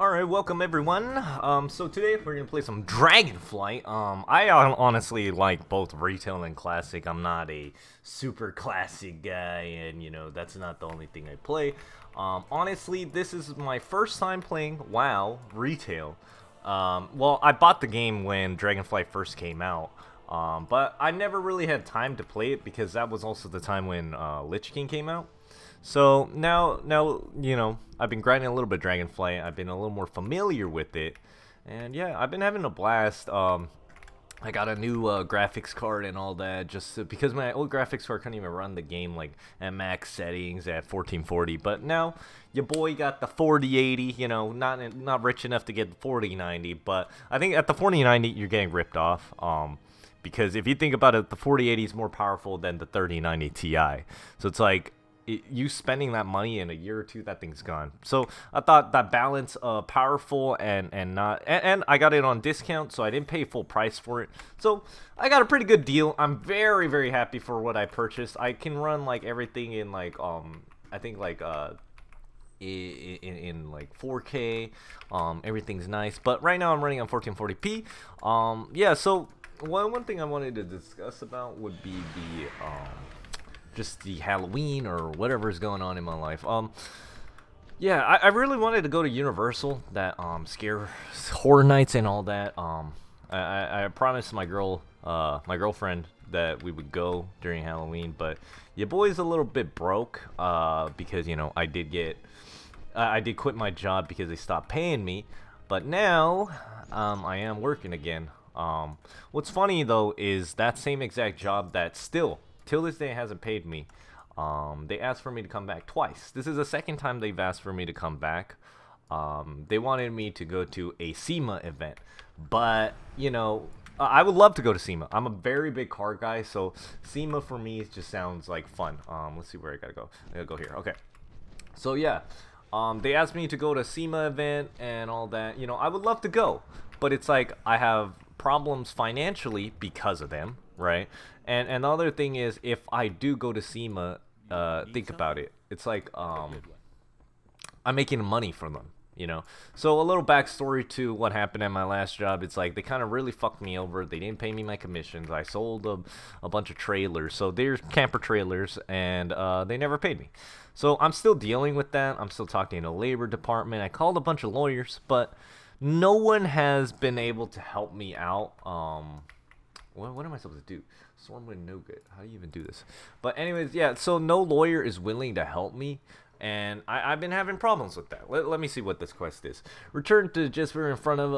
Alright, welcome everyone. So today we're gonna play some Dragonflight. I honestly like both retail and classic. I'm not a super classic guy, and that's not the only thing I play. Honestly, this is my first time playing WoW retail. Well, I bought the game when Dragonflight first came out, but I never really had time to play it because that was also the time when Lich King came out. So now, I've been grinding a little bit of Dragonflight. I've been a little more familiar with it, and yeah, I've been having a blast. I got a new graphics card and all that, just because my old graphics card couldn't even run the game like at max settings at 1440. But now your boy got the 4080. Not rich enough to get the 4090, but I think at the 4090 you're getting ripped off. Because if you think about it, the 4080 is more powerful than the 3090 Ti. So it's like, you spending that money in a year or two, that thing's gone. So I thought that balance of powerful and not, and I got it on discount, so I didn't pay full price for it. So I got a pretty good deal. I'm very happy for what I purchased. I can run like everything in like I think like in like 4K. Everything's nice, but right now I'm running on 1440p. Yeah, so one thing I wanted to discuss about would be the just the Halloween or whatever is going on in my life. Yeah, I really wanted to go to Universal, that scare horror nights and all that. I promised my girlfriend that we would go during Halloween, but your boy's a little bit broke because I did quit my job because they stopped paying me, but now I am working again. What's funny though is that same exact job that still till this day hasn't paid me. They asked for me to come back twice. This is the second time they've asked for me to come back. They wanted me to go to a SEMA event, but I would love to go to SEMA. I'm a very big car guy, so SEMA for me just sounds like fun. Let's see where I gotta go. I gotta go here. Okay, so yeah, they asked me to go to SEMA event and all that. I would love to go, but it's like I have problems financially because of them, right? And the other thing is, if I do go to SEMA, think about it. It's like I'm making money from them. So a little backstory to what happened at my last job. It's like they kind of really fucked me over. They didn't pay me my commissions. I sold a bunch of trailers. So there's camper trailers, and they never paid me. So I'm still dealing with that. I'm still talking to the labor department. I called a bunch of lawyers, but no one has been able to help me out. What am I supposed to do? Stormwind no good. How do you even do this? But anyways, yeah, so no lawyer is willing to help me, and I've been having problems with that. Let me see what this quest is. Return to Jesper in front of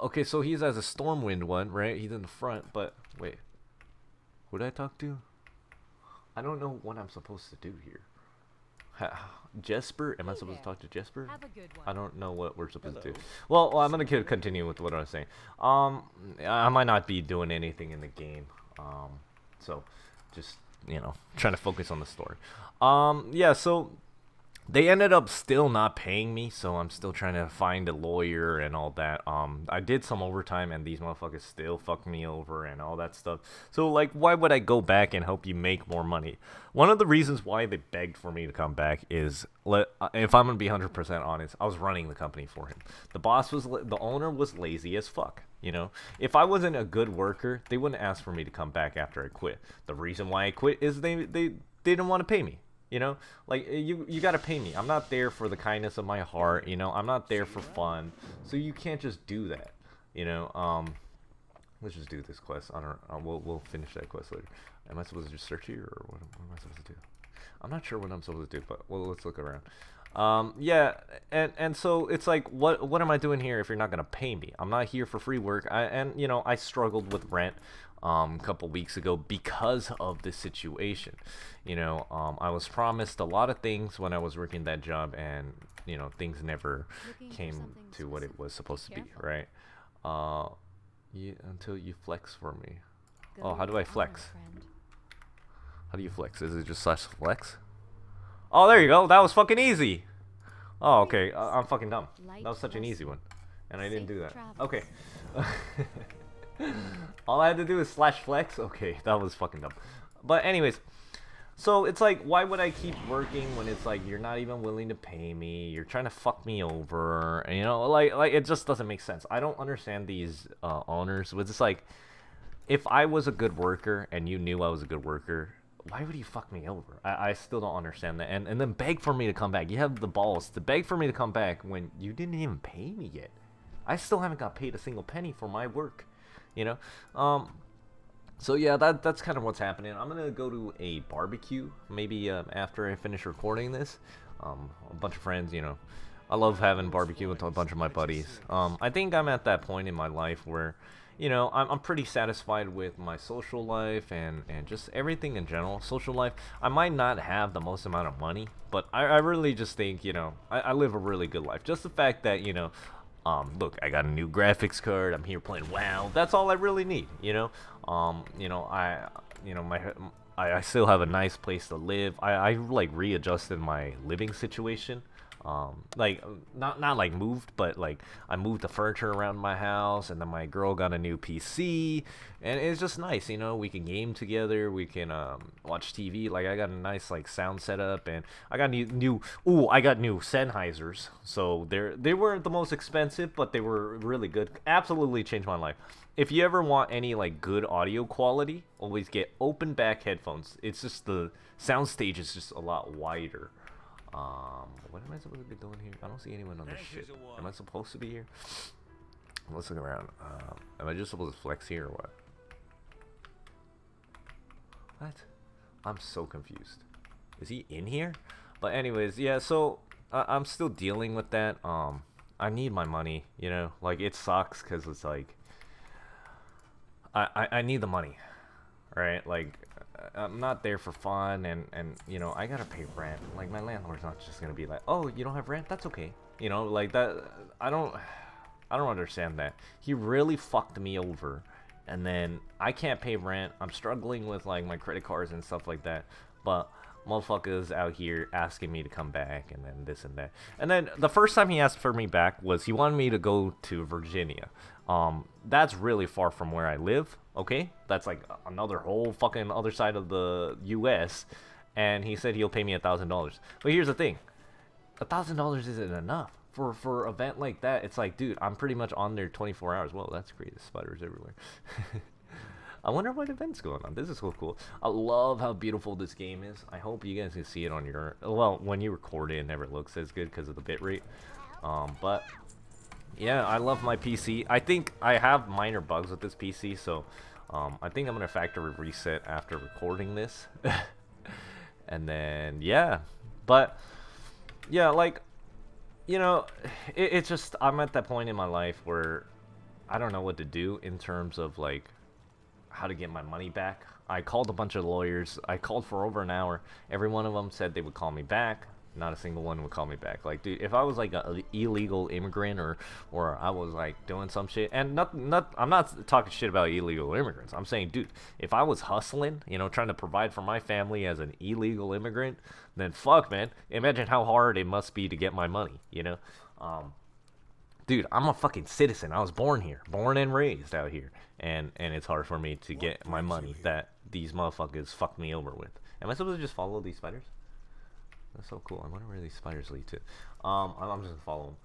okay, so he's as a Stormwind one, right? He's in the front, but wait. Who did I talk to? I don't know what I'm supposed to do here. Jesper? Am I supposed to talk to Jesper? I don't know what we're supposed to do. Well, I'm gonna continue with what I was saying. I might not be doing anything in the game. So just trying to focus on the story. Yeah. So they ended up still not paying me, so I'm still trying to find a lawyer and all that. I did some overtime, and these motherfuckers still fuck me over and all that stuff. So, like, why would I go back and help you make more money? One of the reasons why they begged for me to come back is, if I'm gonna be 100% honest, I was running the company for him. The owner was lazy as fuck. If I wasn't a good worker, they wouldn't ask for me to come back after I quit. The reason why I quit is they didn't want to pay me. Like, you gotta pay me. I'm not there for the kindness of my heart. I'm not there for fun. So you can't just do that. Let's just do this quest. I don't. We'll finish that quest later. Am I supposed to just search here, or what am I supposed to do? I'm not sure what I'm supposed to do, but let's look around. Yeah, and so it's like, what am I doing here if you're not gonna pay me? I'm not here for free work. I struggled with rent a couple weeks ago because of this situation. I was promised a lot of things when I was working that job, and things never came to what it was supposed to be, right? Until you flex for me. Oh, how do I flex? How do you flex? Is it just /flex? Oh, there you go. That was fucking easy. Oh, okay. I'm fucking dumb. That was such an easy one, and I didn't do that. Okay. All I had to do is /flex. Okay, that was fucking dumb. But anyways, So it's like, why would I keep working when it's like you're not even willing to pay me? You're trying to fuck me over, and, you know, like it just doesn't make sense. I don't understand these owners. It's just like, if I was a good worker and you knew I was a good worker, why would you fuck me over? I still don't understand that. And then beg for me to come back. You have the balls to beg for me to come back when you didn't even pay me yet. I still haven't got paid a single penny for my work, you know. So yeah, that's kind of what's happening. I'm gonna go to a barbecue maybe after I finish recording this. A bunch of friends, you know. I love having barbecue with a bunch of my buddies. I think I'm at that point in my life where, you know, I'm pretty satisfied with my social life and just everything in general. Social life, I might not have the most amount of money, but I really just think, you know, I live a really good life. Just the fact that, you know, look, I got a new graphics card. I'm here playing WoW. That's all I really need, you know. You know, I still have a nice place to live. I like readjusted my living situation. Like not like moved, but like I moved the furniture around my house, and then my girl got a new PC, and it's just nice, you know. We can game together, we can watch TV. Like I got a nice like sound setup, and I got I got new Sennheisers. So they weren't the most expensive, but they were really good. Absolutely changed my life. If you ever want any like good audio quality, always get open back headphones. It's just the sound stage is just a lot wider. What am I supposed to be doing here? I don't see anyone on this shit. Am I supposed to be here? Let's look around. Am I just supposed to flex here or what? What? I'm so confused. Is he in here? But anyways, yeah, so I'm still dealing with that. I need my money, you know? Like, it sucks because it's like, I need the money, right? Like, I'm not there for fun, and you know, I gotta pay rent. Like, my landlord's not just gonna be like, oh, you don't have rent, that's okay, you know, like that. I don't understand that. He really fucked me over, and then I can't pay rent. I'm struggling with like my credit cards and stuff like that, but motherfuckers out here asking me to come back, and then this and that. And then the first time he asked for me back was he wanted me to go to Virginia. That's really far from where I live, okay? That's like another whole fucking other side of the US. And he said he'll pay me $1,000. But here's the thing. $1,000 isn't enough. For an event like that, it's like, dude, I'm pretty much on there 24 hours. Whoa, that's great. There's spiders everywhere. I wonder what event's going on. This is so cool. I love how beautiful this game is. I hope you guys can see it on your... Well, when you record it, it never looks as good because of the bitrate. But... yeah, I love my PC. I think I have minor bugs with this PC, so I think I'm going to factory reset after recording this. And then, yeah. But, yeah, like, you know, it's just, I'm at that point in my life where I don't know what to do in terms of, like, how to get my money back. I called a bunch of lawyers. I called for over an hour. Every one of them said they would call me back. Not a single one would call me back. Like, dude, if I was like an illegal immigrant or I was like doing some shit, and I'm not talking shit about illegal immigrants. I'm saying, dude, if I was hustling, you know, trying to provide for my family as an illegal immigrant, then fuck, man. Imagine how hard it must be to get my money, you know? Dude, I'm a fucking citizen. I was born here, born and raised out here, and it's hard for me to get my money that these motherfuckers fucked me over with. Am I supposed to just follow these spiders? That's so cool. I wonder where these spiders lead to. I'm just gonna follow them.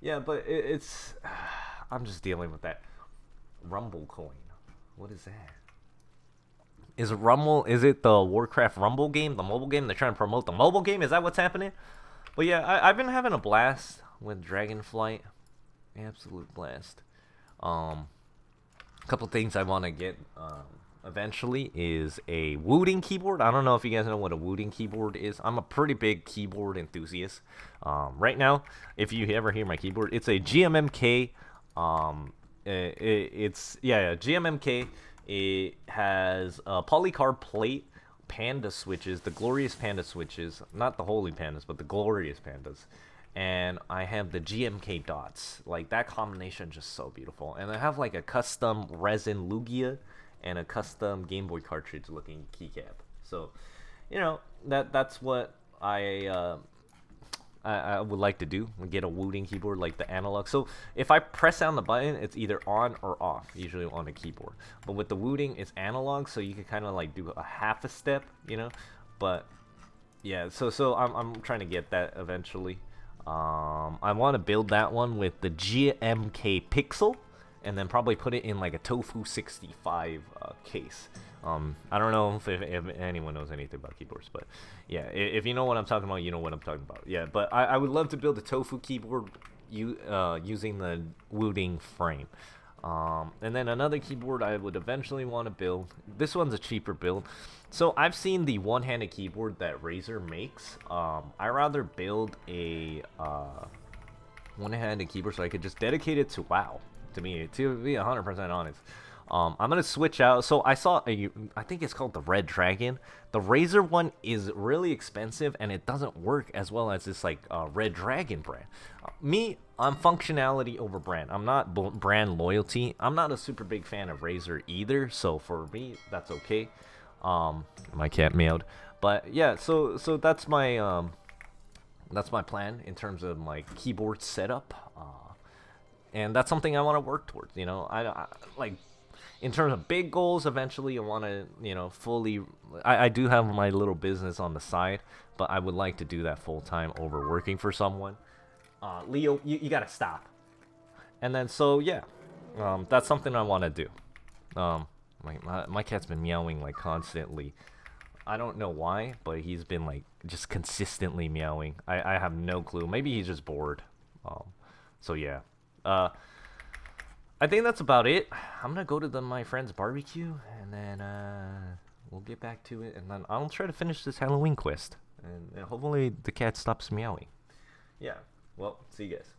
Yeah, but it's I'm just dealing with that Rumble coin. What is that? Is Rumble? Is it the Warcraft Rumble game, the mobile game? They're trying to promote the mobile game. Is that what's happening? But yeah, I've been having a blast with Dragonflight. Absolute blast. A couple things I want to get eventually is a Wooting keyboard. I don't know if you guys know what a Wooting keyboard is. I'm a pretty big keyboard enthusiast. Right now, if you ever hear my keyboard, it's a GMMK. It's GMMK. It has a polycarb plate, panda switches, the glorious panda switches, not the holy pandas, but the glorious pandas. And I have the GMK dots. Like, that combination just so beautiful. And I have like a custom resin Lugia and a custom Game Boy cartridge looking keycap. So, you know, that's what I would like to do. Get a Wooting keyboard like the analog. So if I press down the button, it's either on or off, usually on a keyboard. But with the Wooting, it's analog, so you can kind of like do a half a step, you know. But yeah, so I'm trying to get that eventually. I want to build that one with the GMK Pixel, and then probably put it in like a Tofu 65 case. I don't know if anyone knows anything about keyboards, but yeah, if you know what I'm talking about, you know what I'm talking about. Yeah, but I would love to build a Tofu keyboard using the Wuding frame. And then another keyboard I would eventually want to build. This one's a cheaper build. So I've seen the one-handed keyboard that Razer makes. I rather build a one-handed keyboard so I could just dedicate it to WoW. To me, to be 100% honest. I'm gonna switch out. So I saw I think it's called the Red Dragon. The Razer one is really expensive and it doesn't work as well as this like Red Dragon brand. I'm functionality over brand. I'm not brand loyalty. I'm not a super big fan of Razer either. So for me, that's okay. My cat meowed. But yeah, so that's my plan in terms of my keyboard setup. And that's something I want to work towards. You know, I like in terms of big goals. Eventually, I want to fully. I do have my little business on the side, but I would like to do that full time over working for someone. Leo, you gotta stop. And then so yeah, that's something I want to do. My cat's been meowing like constantly. I don't know why, but he's been like just consistently meowing. I have no clue. Maybe he's just bored. So yeah. I think that's about it. I'm gonna go to my friend's barbecue, and then we'll get back to it, and then I'll try to finish this Halloween quest, and hopefully the cat stops meowing. Yeah. Well, see you guys.